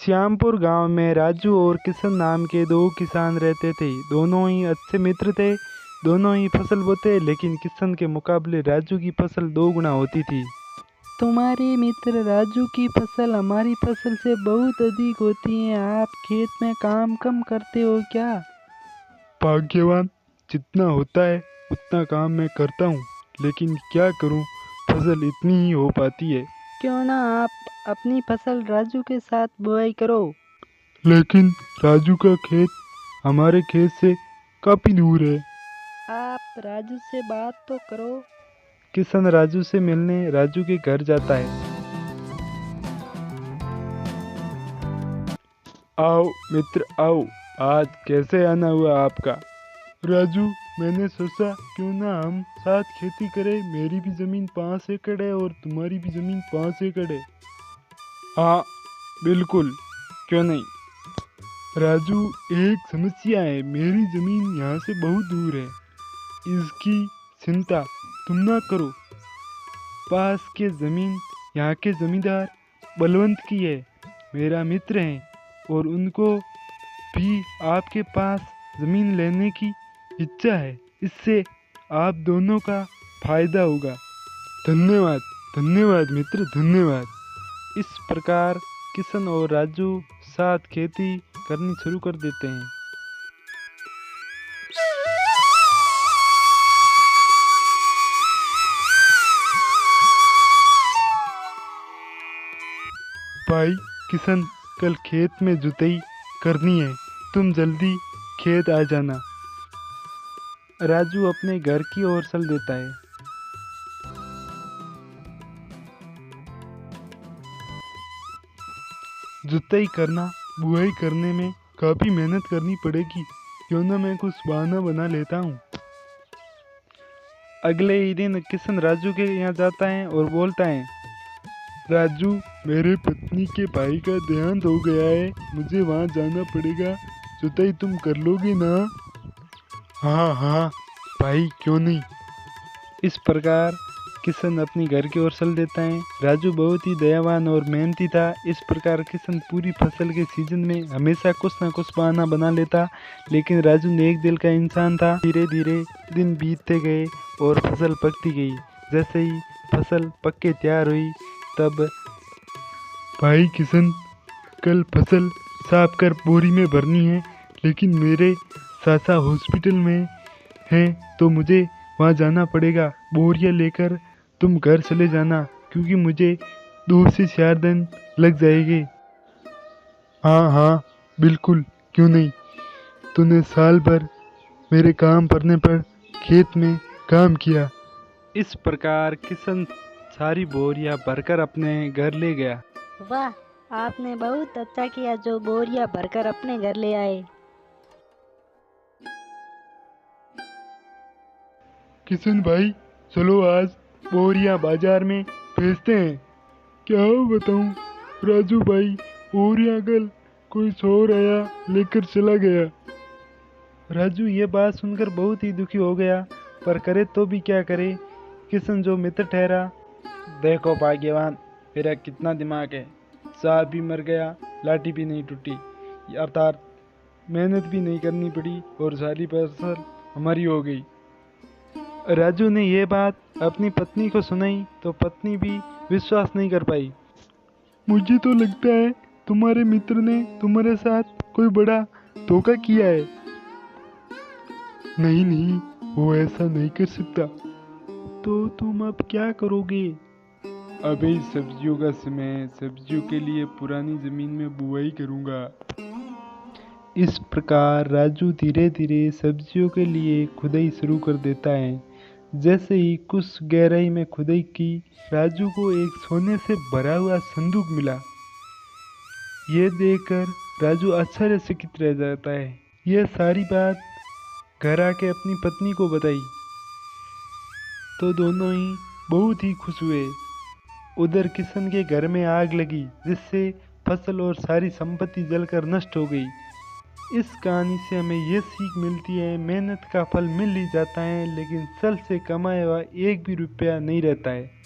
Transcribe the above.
श्यामपुर गांव में राजू और किशन नाम के दो किसान रहते थे। दोनों ही अच्छे मित्र थे। दोनों ही फसल बोते, लेकिन किशन के मुकाबले राजू की फसल दो गुना होती थी। तुम्हारे मित्र राजू की फसल हमारी फसल से बहुत अधिक होती है। आप खेत में काम कम करते हो क्या? भाग्यवान, जितना होता है उतना काम मैं करता हूँ, लेकिन क्या करूँ, फसल इतनी ही हो पाती है। क्यों ना आप अपनी फसल राजू के साथ बुआई करो। लेकिन राजू का खेत हमारे खेत से काफी दूर है। आप राजू से बात तो करो। किशन राजू से मिलने राजू के घर जाता है। आओ मित्र आओ, आज कैसे आना हुआ आपका? राजू, मैंने सोचा क्यों ना हम साथ खेती करें। मेरी भी जमीन 5 एकड़ है और तुम्हारी भी जमीन 5 एकड़ है। हाँ बिल्कुल, क्यों नहीं। राजू, एक समस्या है, मेरी जमीन यहाँ से बहुत दूर है। इसकी चिंता तुम ना करो। पास के जमीन यहाँ के जमींदार बलवंत की है, मेरा मित्र है, और उनको भी आपके पास जमीन लेने की इच्छा है। इससे आप दोनों का फायदा होगा। धन्यवाद धन्यवाद मित्र, धन्यवाद। इस प्रकार किशन और राजू साथ खेती करनी शुरू कर देते हैं। भाई किशन, कल खेत में जुताई करनी है, तुम जल्दी खेत आ जाना। राजू अपने घर की ओर चल देता है। जुताई करना, बुआई करने में काफी मेहनत करनी पड़ेगी। क्यों ना मैं कुछ बहाना बना लेता हूँ। अगले ही दिन किशन राजू के यहाँ जाता है और बोलता है, राजू, मेरे पत्नी के भाई का देहांत हो गया है, मुझे वहाँ जाना पड़ेगा। जुताई तुम कर लोगे ना? हाँ हाँ भाई, क्यों नहीं। इस प्रकार किशन अपनी घर की ओर चल देता है। राजू बहुत ही दयावान और मेहनती था। इस प्रकार किशन पूरी फसल के सीजन में हमेशा कुछ ना कुछ बहाना बना लेता, लेकिन राजू नेक दिल का इंसान था। धीरे धीरे दिन बीतते गए और फसल पकती गई। जैसे ही फसल पक के तैयार हुई, तब भाई किशन, कल फसल साफ कर बोरी में भरनी है, लेकिन मेरे सासा हॉस्पिटल में हैं, तो मुझे वहाँ जाना पड़ेगा। बोरियां लेकर तुम घर चले जाना, क्योंकि मुझे 2 से 4 दिन लग जाएंगे। हाँ हाँ बिल्कुल, क्यों नहीं। तूने साल भर मेरे काम पड़ने पर खेत में काम किया। इस प्रकार किशन सारी बोरियां भरकर अपने घर ले गया। वाह, आपने बहुत अच्छा किया जो बोरियां भरकर अपने घर ले आए। किशन भाई, चलो आज बोरियां बाजार में बेचते हैं। क्या बताऊं राजू भाई, बोरियां कल कोई चोर आया लेकर चला गया। राजू ये बात सुनकर बहुत ही दुखी हो गया, पर करे तो भी क्या करे। किशन जो मित्र ठहरा, देखो भाग्यवान, मेरा कितना दिमाग है। सांप भी मर गया, लाठी भी नहीं टूटी, अर्थात मेहनत भी नहीं करनी पड़ी और सारी फसल हमारी हो गई। राजू ने ये बात अपनी पत्नी को सुनाई तो पत्नी भी विश्वास नहीं कर पाई। मुझे तो लगता है तुम्हारे मित्र ने तुम्हारे साथ कोई बड़ा धोखा किया है। नहीं नहीं, वो ऐसा नहीं कर सकता। तो तुम अब क्या करोगे? अभी सब्जियों का समय है, सब्जियों के लिए पुरानी जमीन में बुआई करूंगा। इस प्रकार राजू धीरे धीरे सब्जियों के लिए खुदाई शुरू कर देता है। जैसे ही कुछ गहराई में खुदाई की, राजू को एक सोने से भरा हुआ संदूक मिला। ये देखकर राजू आश्चर्यचकित रह जाता है। यह सारी बात घर आके अपनी पत्नी को बताई तो दोनों ही बहुत ही खुश हुए। उधर किशन के घर में आग लगी, जिससे फसल और सारी संपत्ति जलकर नष्ट हो गई। इस कहानी से हमें ये सीख मिलती है, मेहनत का फल मिल ही जाता है, लेकिन छल से कमाया हुआ एक भी रुपया नहीं रहता है।